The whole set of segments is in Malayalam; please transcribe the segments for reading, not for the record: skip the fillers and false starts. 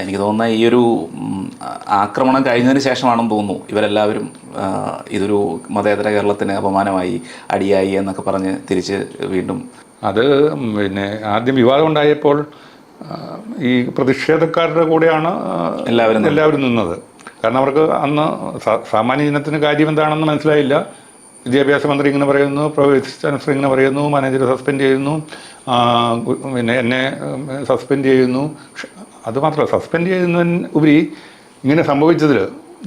എനിക്ക് തോന്നുന്ന ഈ ഒരു ആക്രമണം കഴിഞ്ഞതിന് ശേഷമാണെന്ന് തോന്നുന്നു ഇവരെല്ലാവരും ഇതൊരു മതേതര കേരളത്തിന് അപമാനമായി, അടിയായി എന്നൊക്കെ പറഞ്ഞ് തിരിച്ച് വീണ്ടും അത് പിന്നെ ആദ്യം വിവാദം ഉണ്ടായപ്പോൾ ഈ പ്രതിഷേധക്കാരുടെ കൂടെയാണ് എല്ലാവരും നിന്നത്. കാരണം അവർക്ക് അന്ന് സാമാന്യ ജനത്തിന് കാര്യം എന്താണെന്ന് മനസ്സിലായില്ല. വിദ്യാഭ്യാസ മന്ത്രി ഇങ്ങനെ പറയുന്നു, പ്രൊഫസർ ചാൻസലർ ഇങ്ങനെ പറയുന്നു, മാനേജർ സസ്പെൻഡ് ചെയ്യുന്നു, പിന്നെ എന്നെ സസ്പെൻഡ് ചെയ്യുന്നു. അതുമാത്രമല്ല, സസ്പെൻഡ് ചെയ്യുന്നതിന് ഉപരി ഇങ്ങനെ സംഭവിച്ചതിൽ,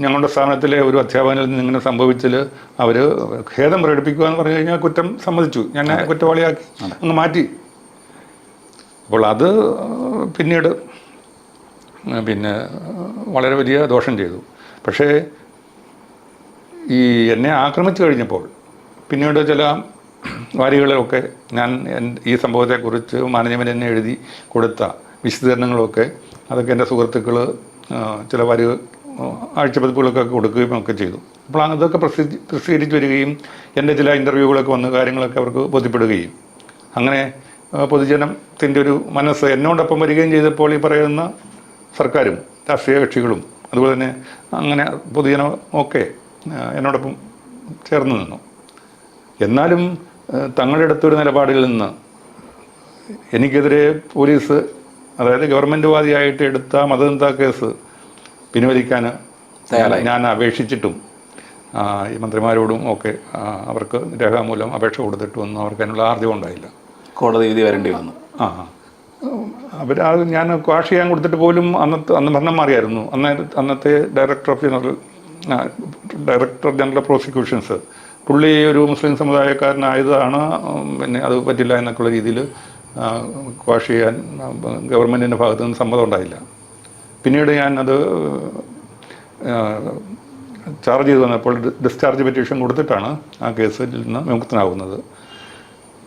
ഞങ്ങളുടെ സ്ഥാപനത്തിലെ ഒരു അധ്യാപകനിൽ നിന്ന് ഇങ്ങനെ സംഭവിച്ചതിൽ അവർ ഖേദം പ്രകടിപ്പിക്കുക എന്ന് പറഞ്ഞു കഴിഞ്ഞാൽ കുറ്റം സമ്മതിച്ചു, ഞാൻ കുറ്റവാളിയാക്കി അങ്ങ് മാറ്റി. അപ്പോൾ അത് പിന്നീട് പിന്നെ വളരെ വലിയ ദോഷം ചെയ്തു. പക്ഷേ ഈ എന്നെ ആക്രമിച്ചു കഴിഞ്ഞപ്പോൾ പിന്നീട് ചില വാരികളിലൊക്കെ ഞാൻ ഈ സംഭവത്തെക്കുറിച്ച് മാനേജ്മെൻറ്റിനെ എഴുതി കൊടുത്ത വിശദീകരണങ്ങളൊക്കെ അതൊക്കെ എൻ്റെ സുഹൃത്തുക്കൾ ചില ആഴ്ചപ്പതിപ്പുകളൊക്കെ കൊടുക്കുകയും ഒക്കെ ചെയ്തു. അപ്പോൾ അതൊക്കെ പ്രസിദ്ധീകരിച്ച് വരികയും എൻ്റെ ചില ഇൻ്റർവ്യൂകളൊക്കെ വന്ന് കാര്യങ്ങളൊക്കെ അവർക്ക് ബോധ്യപ്പെടുകയും അങ്ങനെ പൊതുജനത്തിൻ്റെ ഒരു മനസ്സ് എന്നോടൊപ്പം വരികയും ചെയ്തപ്പോൾ ഈ പറയുന്ന സർക്കാരും രാഷ്ട്രീയ കക്ഷികളും അതുപോലെ തന്നെ അങ്ങനെ പൊതുജനം ഒക്കെ എന്നോടൊപ്പം ചേർന്ന് നിന്നു. എന്നാലും തങ്ങളുടെ അടുത്തൊരു നിലപാടിൽ നിന്ന് എനിക്കെതിരെ പോലീസ്, അതായത് ഗവൺമെൻറ് വാദിയായിട്ട് എടുത്ത മതനിന്ദാ കേസ് പിൻവലിക്കാൻ ഞാൻ അപേക്ഷിച്ചിട്ടും ഈ മന്ത്രിമാരോടും ഒക്കെ അവർക്ക് രേഖാമൂലം അപേക്ഷ കൊടുത്തിട്ടൊന്നും അവർക്ക് അതിനുള്ള ആർജവം ഉണ്ടായില്ല. കോടതി വിധി വരേണ്ടി വന്നു. അത് ഞാൻ ക്വാഷ് ചെയ്യാൻ കൊടുത്തിട്ട് പോലും അന്ന് ഭരണം മാറിയായിരുന്നു. അന്നത്തെ ഡയറക്ടർ ജനറൽ ഓഫ് പ്രോസിക്യൂഷൻസ് പുള്ളി ഒരു മുസ്ലിം സമുദായക്കാരനായതാണ്, പിന്നെ അത് പറ്റില്ല എന്നൊക്കെയുള്ള രീതിയിൽ ക്വാഷ് ചെയ്യാൻ ഗവൺമെൻറ്റിൻ്റെ ഭാഗത്തു നിന്ന് സമ്മതം ഉണ്ടായില്ല. പിന്നീട് ഞാനത് ചാർജ് ചെയ്ത് വന്നപ്പോൾ ഡിസ്ചാർജ് പെറ്റീഷൻ കൊടുത്തിട്ടാണ് ആ കേസിൽ നിന്ന് വിമുക്തനാകുന്നത്.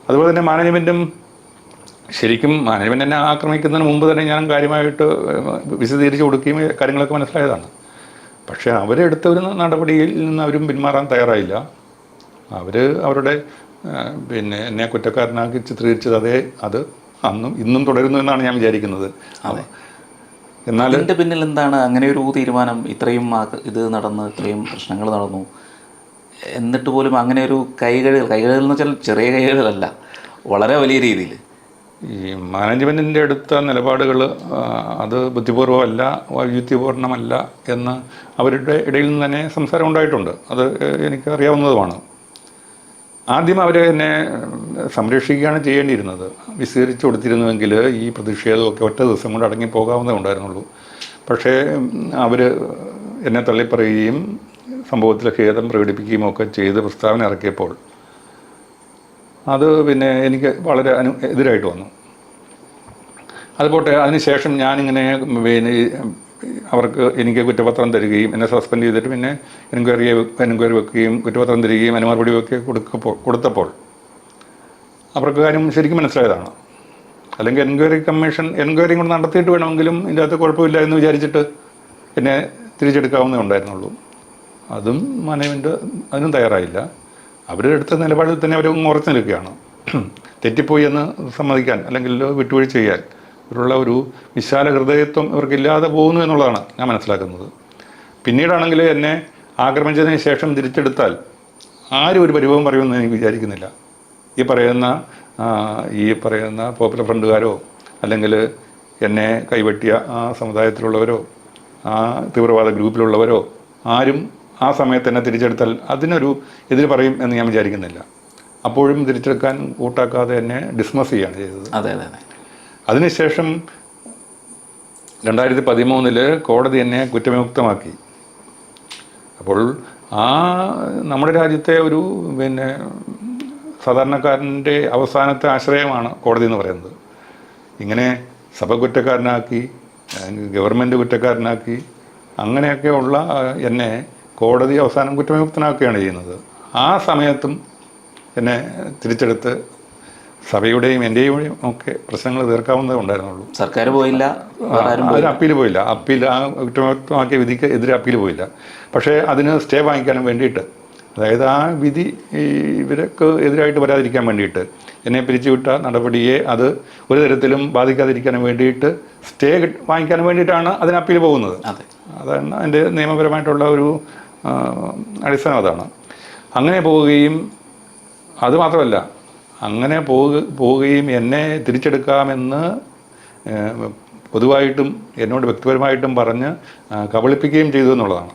അതുപോലെ തന്നെ മാനേജ്മെൻറ്റും ശരിക്കും മാനേജ്മെൻറ്റ് എന്നെ ആക്രമിക്കുന്നതിന് മുമ്പ് തന്നെ ഞാൻ കാര്യമായിട്ട് വിശദീകരിച്ച് കൊടുക്കുകയും കാര്യങ്ങളൊക്കെ മനസ്സിലായതാണ്. പക്ഷേ അവരെടുത്ത ഒരു നടപടിയിൽ നിന്ന് അവരും പിന്മാറാൻ തയ്യാറായില്ല. അവർ അവരുടെ പിന്നെ എന്നെ കുറ്റക്കാരനാക്കി ചിത്രീകരിച്ചത് അത് അന്നും ഇന്നും തുടരുന്നു എന്നാണ് ഞാൻ വിചാരിക്കുന്നത്. എന്നാൽ ഇതിൻ്റെ പിന്നിൽ എന്താണ് അങ്ങനെ ഒരു തീരുമാനം? ഇത്രയും ഇത് നടന്ന് ഇത്രയും പ്രശ്നങ്ങൾ നടന്നു, എന്നിട്ട് പോലും അങ്ങനെ ഒരു കൈകഴുകൽ എന്ന് വെച്ചാൽ ചെറിയ കൈകഴുകലല്ല, വളരെ വലിയ രീതിയിൽ ഈ മാനേജ്മെൻറ്റിൻ്റെ എടുത്ത നിലപാടുകൾ അത് ബുദ്ധിപൂർവമല്ല, വൈരുദ്ധ്യപൂർണ്ണമല്ല എന്ന് അവരുടെ ഇടയിൽ നിന്ന് തന്നെ സംസാരം ഉണ്ടായിട്ടുണ്ട്. അത് എനിക്കറിയാവുന്നതുമാണ്. ആദ്യം അവർ എന്നെ സംരക്ഷിക്കുകയാണ് ചെയ്യേണ്ടിയിരുന്നത്. വിശദീകരിച്ച് കൊടുത്തിരുന്നുവെങ്കിൽ ഈ പ്രതിഷേധമൊക്കെ ഒറ്റ ദിവസം കൊണ്ട് അടങ്ങിപ്പോകാവുന്നതേ ഉണ്ടായിരുന്നുള്ളൂ. പക്ഷേ അവർ എന്നെ തള്ളിപ്പറയുകയും സംഭവത്തിൽ ഖേദം പ്രകടിപ്പിക്കുകയും ഒക്കെ ചെയ്ത് പ്രസ്താവന ഇറക്കിയപ്പോൾ അത് പിന്നെ എനിക്ക് വളരെ എതിരായിട്ട് വന്നു. അതുപോട്ടെ, അതിനുശേഷം ഞാനിങ്ങനെ പിന്നെ അവർക്ക് എനിക്ക് കുറ്റപത്രം തരികയും എന്നെ സസ്പെൻഡ് ചെയ്തിട്ട് പിന്നെ എൻക്വയറി വെക്കുകയും കുറ്റപത്രം തരികയും അനുമറുപടി ഒക്കെ കൊടുത്തപ്പോൾ അവർക്ക് കാര്യം ശരിക്കും മനസ്സിലായതാണ്. അല്ലെങ്കിൽ എൻക്വയറിയും കൂടെ നടത്തിയിട്ട് വേണമെങ്കിലും ഇതിൻ്റെ അകത്ത് കുഴപ്പമില്ല എന്ന് വിചാരിച്ചിട്ട് എന്നെ തിരിച്ചെടുക്കാവുന്നേ ഉണ്ടായിരുന്നുള്ളൂ. അതും മാനേജ്മെൻറ്റ് അതിനും തയ്യാറായില്ല. അവരെടുത്ത നിലപാടിൽ തന്നെ അവർ ഉറച്ചു നിൽക്കുകയാണ്. തെറ്റിപ്പോയി എന്ന് സമ്മതിക്കാൻ അല്ലെങ്കിൽ വിട്ടുവീഴ്ച ചെയ്യാൻ ഇവരുള്ള ഒരു വിശാല ഹൃദയത്വം ഇവർക്കില്ലാതെ പോകുന്നു എന്നുള്ളതാണ് ഞാൻ മനസ്സിലാക്കുന്നത്. പിന്നീടാണെങ്കിൽ എന്നെ ആക്രമിച്ചതിന് ശേഷം തിരിച്ചെടുത്താൽ ആരും ഒരു പരിഭവം പറയുമെന്ന് എനിക്ക് വിചാരിക്കുന്നില്ല. ഈ പറയുന്ന പോപ്പുലർ ഫ്രണ്ടുകാരോ അല്ലെങ്കിൽ എന്നെ കൈവെട്ടിയ ആ സമുദായത്തിലുള്ളവരോ ആ തീവ്രവാദ ഗ്രൂപ്പിലുള്ളവരോ ആരും ആ സമയത്ത് എന്നെ തിരിച്ചെടുത്താൽ അതിനൊരു എതിര് പറയും എന്ന് ഞാൻ വിചാരിക്കുന്നില്ല. അപ്പോഴും തിരിച്ചെടുക്കാൻ കൂട്ടാക്കാതെ എന്നെ ഡിസ്മസ് ചെയ്യുകയാണ് ചെയ്തത്. അതെ അതെ അതെ. അതിനുശേഷം 2013 കോടതി എന്നെ കുറ്റവിമുക്തമാക്കി. അപ്പോൾ നമ്മുടെ രാജ്യത്തെ ഒരു പിന്നെ സാധാരണക്കാരൻ്റെ അവസാനത്തെ ആശ്രയമാണ് കോടതി എന്ന് പറയുന്നത്. ഇങ്ങനെ സഭ കുറ്റക്കാരനാക്കി, ഗവൺമെൻറ് കുറ്റക്കാരനാക്കി, അങ്ങനെയൊക്കെ ഉള്ള എന്നെ കോടതി അവസാനം കുറ്റവിമുക്തനാക്കുകയാണ് ചെയ്യുന്നത്. ആ സമയത്തും എന്നെ തിരിച്ചെടുത്ത് സഭയുടെയും എൻ്റെയും ഒക്കെ പ്രശ്നങ്ങൾ തീർക്കാവുന്നതേ ഉണ്ടായിരുന്നുള്ളൂ. സർക്കാർ പോയില്ല, അതിന് അപ്പീൽ പോയില്ല. ആ കുറ്റവിമുക്തമാക്കിയ വിധിക്ക് എതിരെ അപ്പീൽ പോയില്ല. പക്ഷേ അതിന് സ്റ്റേ വാങ്ങിക്കാനും വേണ്ടിയിട്ട് അതായത് ആ വിധി ഇവർക്ക് എതിരായിട്ട് വരാതിരിക്കാൻ വേണ്ടിയിട്ട്, എന്നെ പിരിച്ചുവിട്ട നടപടിയെ അത് ഒരു തരത്തിലും ബാധിക്കാതിരിക്കാൻ വേണ്ടിയിട്ട് സ്റ്റേ വാങ്ങിക്കാൻ വേണ്ടിയിട്ടാണ് അതിന് അപ്പീൽ പോകുന്നത്. അതാണ് അതിൻ്റെ നിയമപരമായിട്ടുള്ള ഒരു അടിസ്ഥാനം. അതാണ്. അങ്ങനെ പോവുകയും അതുമാത്രമല്ല, അങ്ങനെ പോവുകയും എന്നെ തിരിച്ചെടുക്കാമെന്ന് പൊതുവായിട്ടും എന്നോട് വ്യക്തിപരമായിട്ടും പറഞ്ഞ് കബളിപ്പിക്കുകയും ചെയ്തു എന്നുള്ളതാണ്.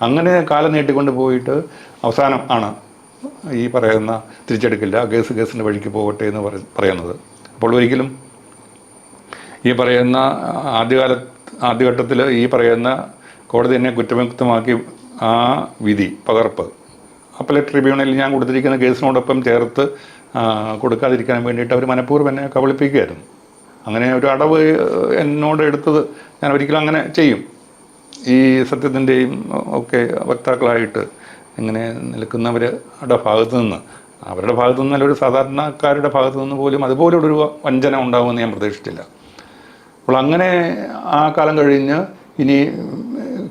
അങ്ങനെ നീട്ടിക്കൊണ്ട് പോയിട്ട് അവസാനം ആണ് ഈ പറയുന്ന തിരിച്ചെടുക്കില്ല, കേസിൻ്റെ വഴിക്ക് പോകട്ടെ എന്ന് പറയുന്നത്. അപ്പോൾ ഒരിക്കലും ഈ പറയുന്ന ആദ്യഘട്ടത്തിൽ ഈ പറയുന്ന കോടതി എന്നെ കുറ്റമുക്തമാക്കി ആ വിധി പകർപ്പ് അപ്പലേറ്റ് ട്രിബ്യൂണലിൽ ഞാൻ കൊടുത്തിരിക്കുന്ന കേസിനോടൊപ്പം ചേർത്ത് കൊടുക്കാതിരിക്കാൻ വേണ്ടിയിട്ട് അവർ മനഃപൂർവ്വം എന്നെ കബളിപ്പിക്കുകയായിരുന്നു. അങ്ങനെ ഒരു അടവ് എന്നോട് എടുത്തത് ഞാൻ ഒരിക്കലും അങ്ങനെ ചെയ്യും. ഈ സത്യത്തിൻ്റെയും ഒക്കെ വക്താക്കളായിട്ട് ഇങ്ങനെ നിൽക്കുന്നവരുടെ ഭാഗത്തു നിന്ന്, അവരുടെ ഭാഗത്തു നിന്നല്ല, ഒരു സാധാരണക്കാരുടെ ഭാഗത്തു നിന്ന് പോലും അതുപോലുള്ളൊരു വഞ്ചന ഉണ്ടാകുമെന്ന് ഞാൻ പ്രതീക്ഷിച്ചില്ല. അപ്പോൾ അങ്ങനെ ആ കാലം കഴിഞ്ഞ് ഇനി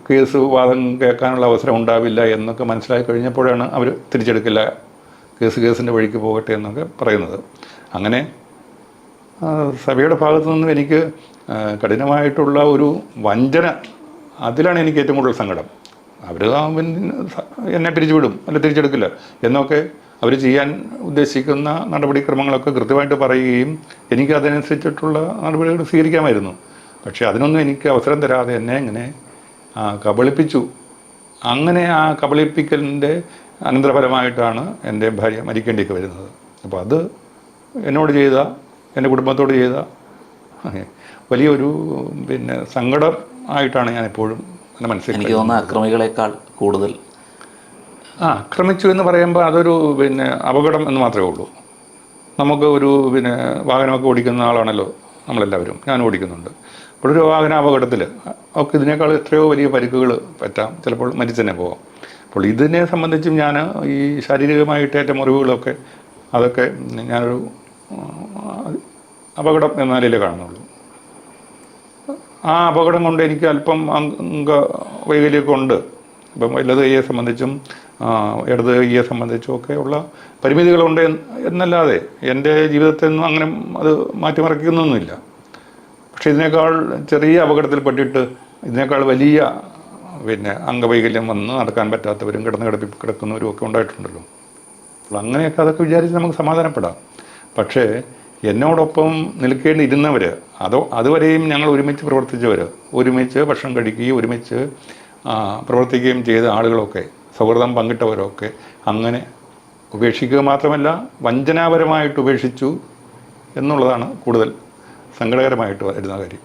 കേസ് വാദം കേൾക്കാനുള്ള അവസരം ഉണ്ടാവില്ല എന്നൊക്കെ മനസ്സിലായി കഴിഞ്ഞപ്പോഴാണ് അവർ തിരിച്ചെടുക്കില്ല, കേസിൻ്റെ വഴിക്ക് പോകട്ടെ എന്നൊക്കെ പറയുന്നത്. അങ്ങനെ സഭയുടെ ഭാഗത്തു നിന്നും എനിക്ക് കഠിനമായിട്ടുള്ള ഒരു വഞ്ചന, അതിലാണ് എനിക്ക് ഏറ്റവും കൂടുതൽ സങ്കടം. അവർ എന്നെ പിരിച്ചുവിടും, അല്ല തിരിച്ചെടുക്കില്ല എന്നൊക്കെ അവർ ചെയ്യാൻ ഉദ്ദേശിക്കുന്ന നടപടിക്രമങ്ങളൊക്കെ കൃത്യമായിട്ട് പറയുകയും എനിക്ക് അതനുസരിച്ചിട്ടുള്ള നടപടികൾ സ്വീകരിക്കാമായിരുന്നു. പക്ഷേ അതിനൊന്നും എനിക്ക് അവസരം തരാതെ എന്നെ ഇങ്ങനെ കബളിപ്പിച്ചു. അങ്ങനെ ആ കബളിപ്പിക്കലിൻ്റെ അനന്തരഫലമായിട്ടാണ് എൻ്റെ ഭാര്യ മരിക്കേണ്ടിയൊക്കെ വരുന്നത്. അപ്പോൾ അത് എന്നോട് ചെയ്ത, എൻ്റെ കുടുംബത്തോട് ചെയ്ത വലിയൊരു സങ്കടം ആയിട്ടാണ് ഞാൻ എപ്പോഴും മനസ്സിലാക്കി. എനിക്ക് തോന്നുന്ന അക്രമികളെക്കാൾ കൂടുതൽ ആക്രമിച്ചു എന്ന് പറയുമ്പോൾ അതൊരു അപകടം എന്ന് മാത്രമേ ഉള്ളൂ. നമുക്ക് ഒരു വാഹനമൊക്കെ ഓടിക്കുന്ന ആളാണല്ലോ നമ്മളെല്ലാവരും, ഞാൻ ഓടിക്കുന്നുണ്ട്. അപ്പോൾ ഒരു വാഹനാപകടത്തിൽ ഒക്കെ ഇതിനേക്കാൾ എത്രയോ വലിയ പരിക്കുകൾ പറ്റാം, ചിലപ്പോൾ മരിച്ചു തന്നെ പോകാം. അപ്പോൾ ഇതിനെ സംബന്ധിച്ചും ഞാൻ ഈ ശാരീരികമായിട്ടേറ്റ മുറിവുകളൊക്കെ അതൊക്കെ ഞാനൊരു അപകടം എന്ന നിലയിലേ കാണുന്നുള്ളൂ. ആ അപകടം കൊണ്ട് എനിക്ക് അല്പം അംഗവൈകല്യമൊക്കെ ഉണ്ട്. ഇപ്പം വലത് കൈയെ സംബന്ധിച്ചും ഇടത് കൈയെ സംബന്ധിച്ചും ഒക്കെ ഉള്ള പരിമിതികളുണ്ട് എന്നല്ലാതെ എൻ്റെ ജീവിതത്തിൽ നിന്നും അങ്ങനെ അത് മാറ്റിമറിക്കുന്നൊന്നുമില്ല. പക്ഷേ ഇതിനേക്കാൾ ചെറിയ അപകടത്തിൽപ്പെട്ടിട്ട് ഇതിനേക്കാൾ വലിയ അംഗവൈകല്യം വന്ന് നടക്കാൻ പറ്റാത്തവരും കിടക്കുന്നവരും ഒക്കെ ഉണ്ടായിട്ടുണ്ടല്ലോ. അപ്പോൾ അങ്ങനെയൊക്കെ അതൊക്കെ വിചാരിച്ച് നമുക്ക് സമാധാനപ്പെടാം. പക്ഷേ എന്നോടൊപ്പം നിൽക്കേണ്ടിയിരുന്നവർ, അതുവരെയും ഞങ്ങൾ ഒരുമിച്ച് പ്രവർത്തിച്ചവർ, ഒരുമിച്ച് ഭക്ഷണം കഴിക്കുകയും ഒരുമിച്ച് പ്രവർത്തിക്കുകയും ചെയ്ത ആളുകളൊക്കെ, സൗഹൃദം പങ്കിട്ടവരൊക്കെ അങ്ങനെ ഉപേക്ഷിക്കുക മാത്രമല്ല വഞ്ചനാപരമായിട്ട് ഉപേക്ഷിച്ചു എന്നുള്ളതാണ് കൂടുതൽ സങ്കടകരമായിട്ട് വരുന്ന കാര്യം.